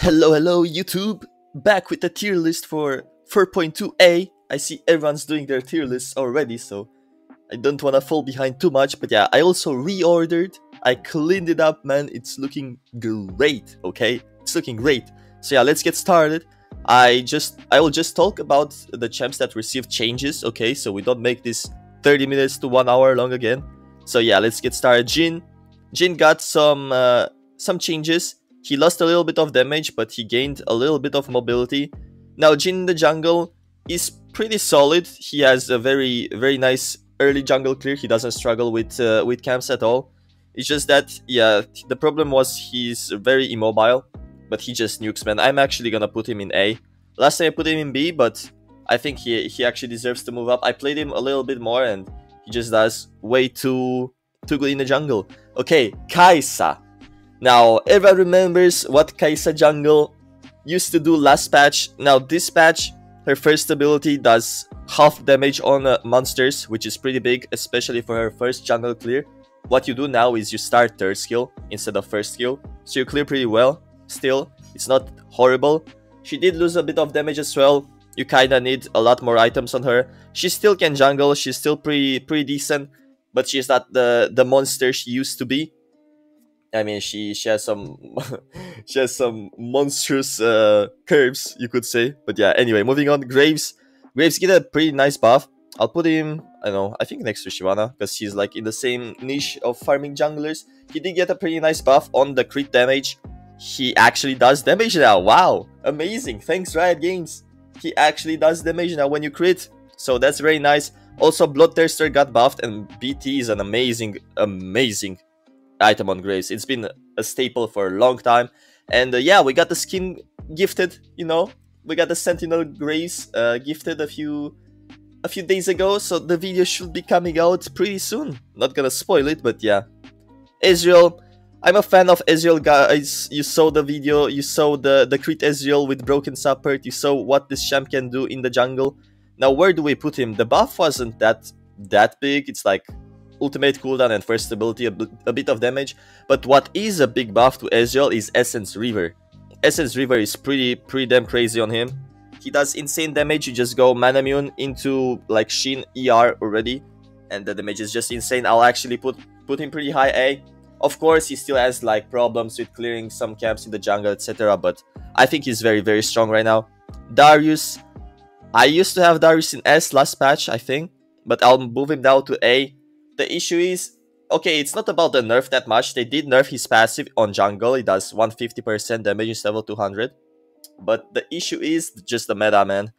Hello YouTube! Back with the tier list for 4.2a. I see everyone's doing their tier lists already, so I don't wanna fall behind too much, but yeah, I also reordered. I cleaned it up, man. It's looking great, okay? It's looking great. So yeah, let's get started. I will just talk about the champs that received changes, okay? So we don't make this 30 minutes to 1 hour long again. So yeah, let's get started. Jin got some changes. He lost a little bit of damage, but he gained a little bit of mobility. Now Jin in the jungle is pretty solid. He has a very nice early jungle clear. He doesn't struggle with camps at all. It's just that, yeah, the problem was he's very immobile, but he just nukes, man. I'm actually gonna put him in A. Last time I put him in B, but I think he actually deserves to move up. I played him a little bit more, and he just does way too good in the jungle. Okay, Kai'Sa. Now, everyone remembers what Kai'Sa jungle used to do last patch. Now, this patch, her first ability does half damage on monsters, which is pretty big, especially for her first jungle clear. What you do now is you start third skill instead of first skill, so you clear pretty well. Still, it's not horrible. She did lose a bit of damage as well. You kinda need a lot more items on her. She still can jungle, she's still pretty decent, but she's not the monster she used to be. I mean, she has some she has some monstrous curves, you could say. But yeah, anyway, moving on. Graves get a pretty nice buff. I'll put him, I don't know, I think next to Shyvana, because he's like in the same niche of farming junglers. He did get a pretty nice buff on the crit damage. He actually does damage now. Wow, amazing. Thanks, Riot Games. He actually does damage now when you crit, so that's very nice. Also, Bloodthirster got buffed, and BT is an amazing item on Graves. It's been a staple for a long time, and yeah, we got the skin gifted. You know, we got the Sentinel Graves gifted a few days ago, so the video should be coming out pretty soon. Not gonna spoil it, but yeah. Ezreal, I'm a fan of Ezreal, guys. You saw the video, you saw the crit Ezreal with broken support, you saw what this champ can do in the jungle. Now, where do we put him? The buff wasn't that big. It's like ultimate cooldown and first ability, a bit of damage. But what is a big buff to Ezreal is Essence River. Essence River is pretty damn crazy on him. He does insane damage. You just go mana immune into like Shin ER already, and the damage is just insane. I'll actually put him pretty high A. Of course, he still has like problems with clearing some camps in the jungle, etc. But I think he's very strong right now. Darius, I used to have Darius in S last patch, I think, but I'll move him down to A. The issue is, okay, it's not about the nerf that much. They did nerf his passive on jungle. He does 150% damage instead of 200. But the issue is just the meta, man.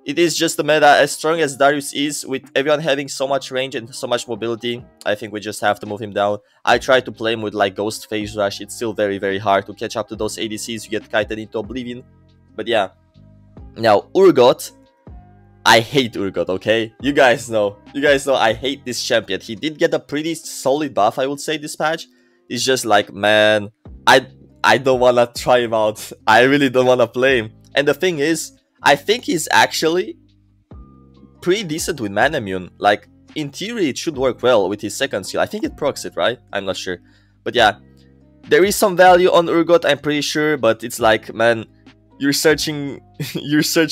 It is just the meta. As strong as Darius is, with everyone having so much range and so much mobility, I think we just have to move him down. I tried to play him with like Ghost Phase Rush. It's still very hard to catch up to those ADCs. You get kited into oblivion. But yeah. Now, Urgot. I hate Urgot, okay? You guys know I hate this champion. He did get a pretty solid buff, I would say, this patch. It's just like, man, I don't wanna try him out. I really don't wanna play him. And the thing is, I think he's actually pretty decent with mana immune. Like, in theory, it should work well with his second skill. I think it procs it, right? I'm not sure. But yeah, there is some value on Urgot, I'm pretty sure, but it's like, man, you're searching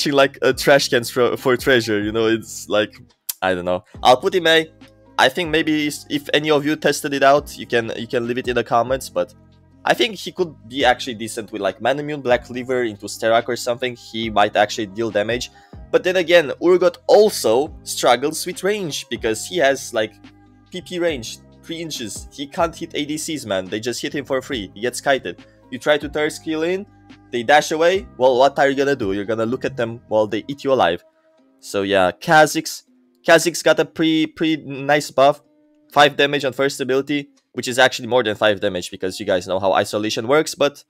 like a trash cans for treasure, you know. It's like, I don't know. I'll put him A. I think maybe if any of you tested it out, you can leave it in the comments, but I think he could be actually decent with like mana immune, Black Cleaver into Sterak or something. He might actually deal damage. But then again, Urgot also struggles with range because he has like PP range, 3 inches. He can't hit ADCs, man. They just hit him for free. He gets kited. You try to third skill in, they dash away. Well, what are you gonna do? You're gonna look at them while they eat you alive. So yeah, Kha'Zix got a pretty nice buff. 5 damage on first ability, which is actually more than 5 damage because you guys know how isolation works. But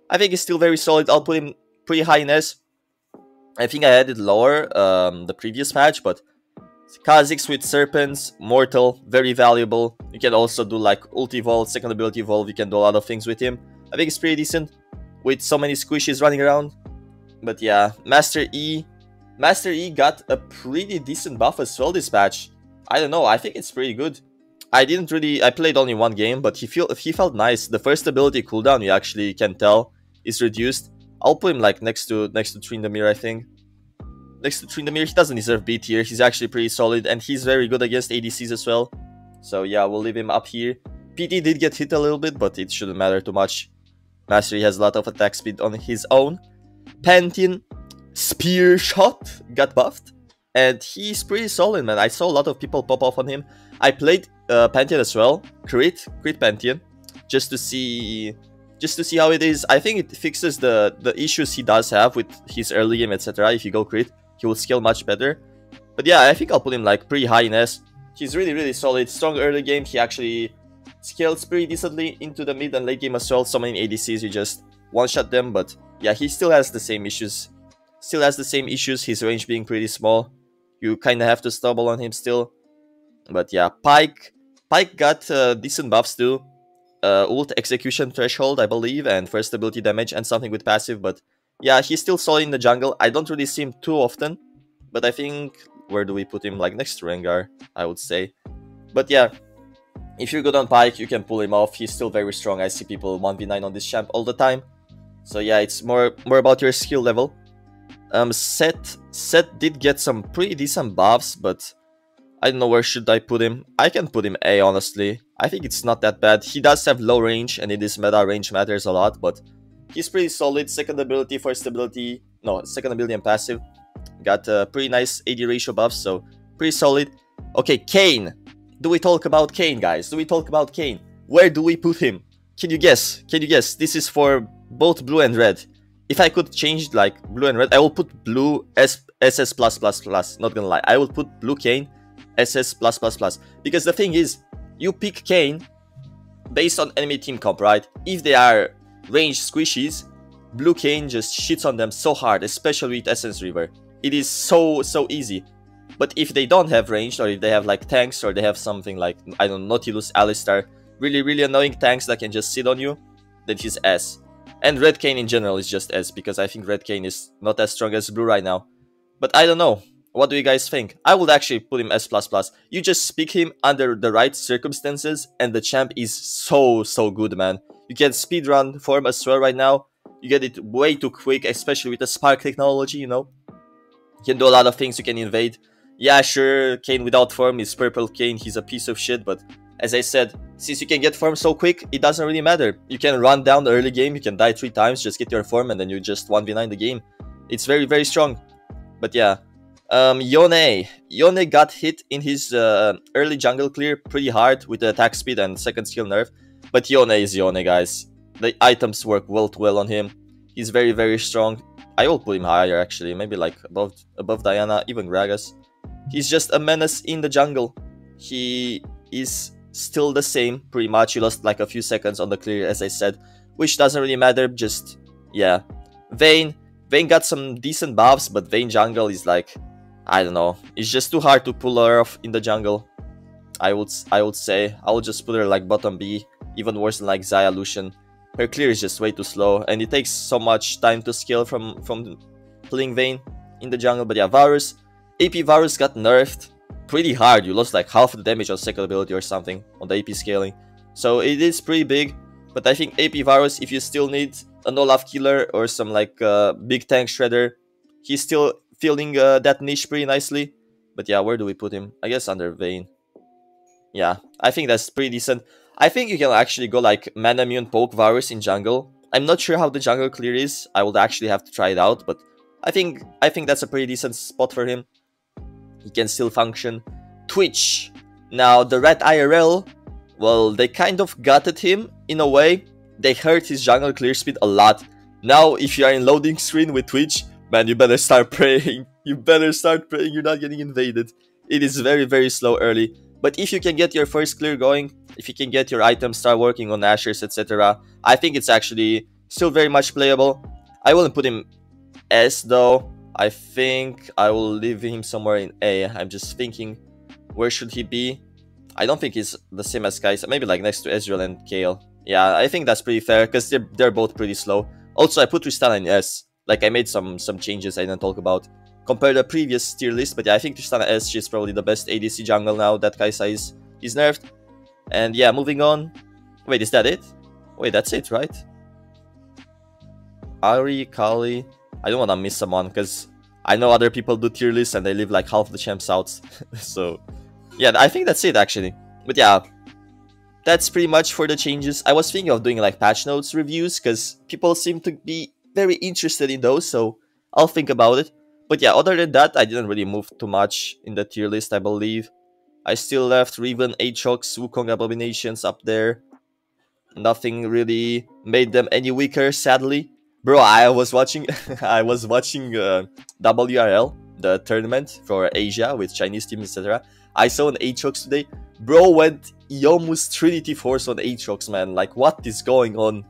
I think he's still very solid. I'll put him pretty high in S. I think I had it lower the previous patch, but Kha'Zix with Serpents, Mortal, very valuable. You can also do like ulti evolve, second ability evolve. You can do a lot of things with him. I think it's pretty decent with so many squishies running around. But yeah, Master E got a pretty decent buff as well this patch. I don't know, I think it's pretty good. I played only one game, but he felt nice. The first ability cooldown, you actually can tell, is reduced. I'll put him like next to Tryndamere, I think. Next to Tryndamere, he doesn't deserve B tier. He's actually pretty solid, and he's very good against ADCs as well. So yeah, we'll leave him up here. PT did get hit a little bit, but it shouldn't matter too much. Mastery has a lot of attack speed on his own. Pantheon, Spear Shot got buffed, and he's pretty solid, man. I saw a lot of people pop off on him. I played Pantheon as well, crit Pantheon, just to see how it is. I think it fixes the issues he does have with his early game, etc. If you go crit, he will scale much better. But yeah, I think I'll put him like pretty high in S. He's really solid, strong early game. He actually scales pretty decently into the mid and late game as well. So many ADCs, you just one-shot them, but yeah, he still has the same issues. His range being pretty small. You kind of have to stumble on him still. But yeah, Pyke got decent buffs too. Ult execution threshold, I believe, and first ability damage and something with passive. But yeah, he's still solid in the jungle. I don't really see him too often, but I think, where do we put him? Like next to Rengar, I would say. But yeah, if you're good on Pyke, you can pull him off. He's still very strong. I see people 1v9 on this champ all the time. So yeah, it's more about your skill level. Seth did get some pretty decent buffs, but I don't know where should I put him. I can put him A, honestly. I think it's not that bad. He does have low range, and in this meta, range matters a lot, but he's pretty solid. Second ability, first ability, no, second ability and passive. Got pretty nice AD ratio buffs, so pretty solid. Okay, Kayn. Do we talk about Kayn, guys? Do we talk about Kayn? Where do we put him? Can you guess? This is for both blue and red. If I could change like blue and red, I will put blue SS+++. Not gonna lie, I will put blue Kayn SS+++. Because the thing is, you pick Kayn based on enemy team comp, right? If they are ranged squishies, blue Kayn just shits on them so hard, especially with Essence River. It is so easy. But if they don't have ranged, or if they have like tanks, or they have something like, I don't know, Nautilus, Alistar, really annoying tanks that can just sit on you, then he's S. And red Kayn in general is just S, because I think red Kayn is not as strong as blue right now. But I don't know. What do you guys think? I would actually put him S++. You just pick him under the right circumstances, and the champ is so good, man. You can speedrun form as well right now. You get it way too quick, especially with the Spark technology, you know. You can do a lot of things, you can invade. Yeah, sure, Kayn without form is purple Kayn, he's a piece of shit, but as I said, since you can get form so quick, it doesn't really matter. You can run down the early game, you can die 3 times, just get your form, and then you just 1v9 the game. It's very strong. But yeah, Yone got hit in his early jungle clear pretty hard with the attack speed and second skill nerf. But Yone is Yone, guys. The items work well on him. He's very strong. I will put him higher, actually, maybe like above Diana, even Gragas. He's just a menace in the jungle. He is still the same, pretty much. He lost like a few seconds on the clear, as I said, which doesn't really matter, just, yeah. Vayne got some decent buffs, but Vayne jungle is like, I don't know, it's just too hard to pull her off in the jungle. I would say, I would just put her like bottom B, even worse than like Xayah Lucian. Her clear is just way too slow, and it takes so much time to scale from playing Vayne in the jungle. But yeah, Varus, AP Varus got nerfed pretty hard. You lost like half the damage on second ability or something on the AP scaling. So it is pretty big, but I think AP Varus, if you still need an Olaf killer or some like big tank shredder, he's still filling that niche pretty nicely. But yeah, where do we put him? I guess under Vayne. Yeah, I think that's pretty decent. I think you can actually go like mana immune poke Varus in jungle. I'm not sure how the jungle clear is. I would actually have to try it out, but I think that's a pretty decent spot for him. He can still function. Twitch. Now, the Red IRL, well, they kind of gutted him in a way. They hurt his jungle clear speed a lot. Now, if you are in loading screen with Twitch, man, you better start praying. You better start praying you're not getting invaded. It is very slow early. But if you can get your first clear going, if you can get your items, start working on Ashers, etc., I think it's actually still very much playable. I wouldn't put him S though. I think I will leave him somewhere in A. I'm just thinking, where should he be? I don't think he's the same as Kai'Sa. Maybe like next to Ezreal and Kayle. Yeah, I think that's pretty fair, because they're both pretty slow. Also, I put Tristana in S. Like, I made some changes I didn't talk about compared to the previous tier list. But yeah, I think Tristana S, she's probably the best ADC jungle now that Kai'Sa is nerfed. And yeah, moving on. Wait, is that it? Wait, that's it, right? Ari, Kali. I don't want to miss someone because I know other people do tier lists and they leave like half the champs out. So yeah, I think that's it actually. But yeah, that's pretty much for the changes. I was thinking of doing like patch notes reviews because people seem to be very interested in those, so I'll think about it. But yeah, other than that, I didn't really move too much in the tier list, I believe. I still left Riven, Aatrox, Wukong Abominations up there. Nothing really made them any weaker, sadly. Bro, I was watching I was watching WRL, the tournament for Asia with Chinese teams, etc. I saw an Aatrox today. Bro went Yomu's Trinity Force on Aatrox, man. Like, what is going on?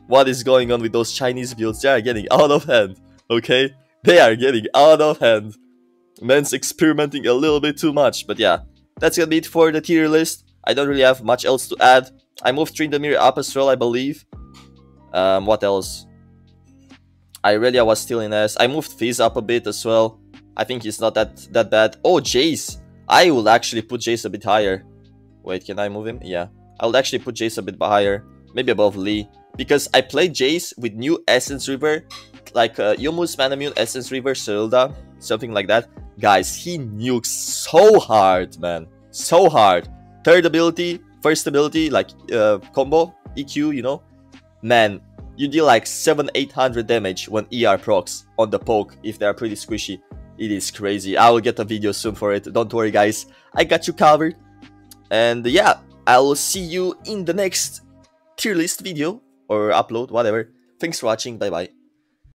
What is going on with those Chinese builds? They are getting out of hand, okay? They are getting out of hand. Man's experimenting a little bit too much, but yeah. That's gonna be it for the tier list. I don't really have much else to add. I moved Tryndamere up as well, I believe. What else? Irelia was still in S. I moved Fizz up a bit as well. I think he's not that bad. Oh, Jace. I will actually put Jace a bit higher. Wait, can I move him? Yeah. I would actually put Jace a bit higher. Maybe above Lee. Because I played Jace with new Essence River. Like Yomu's Manamune, Essence River, Serilda. Something like that. Guys, he nukes so hard, man. So hard. Third ability, first ability, like combo, EQ, you know. Man, you deal like 700-800 damage when ER procs on the poke if they are pretty squishy. It is crazy. I will get a video soon for it. Don't worry, guys. I got you covered. And yeah, I will see you in the next tier list video or upload, whatever. Thanks for watching. Bye bye.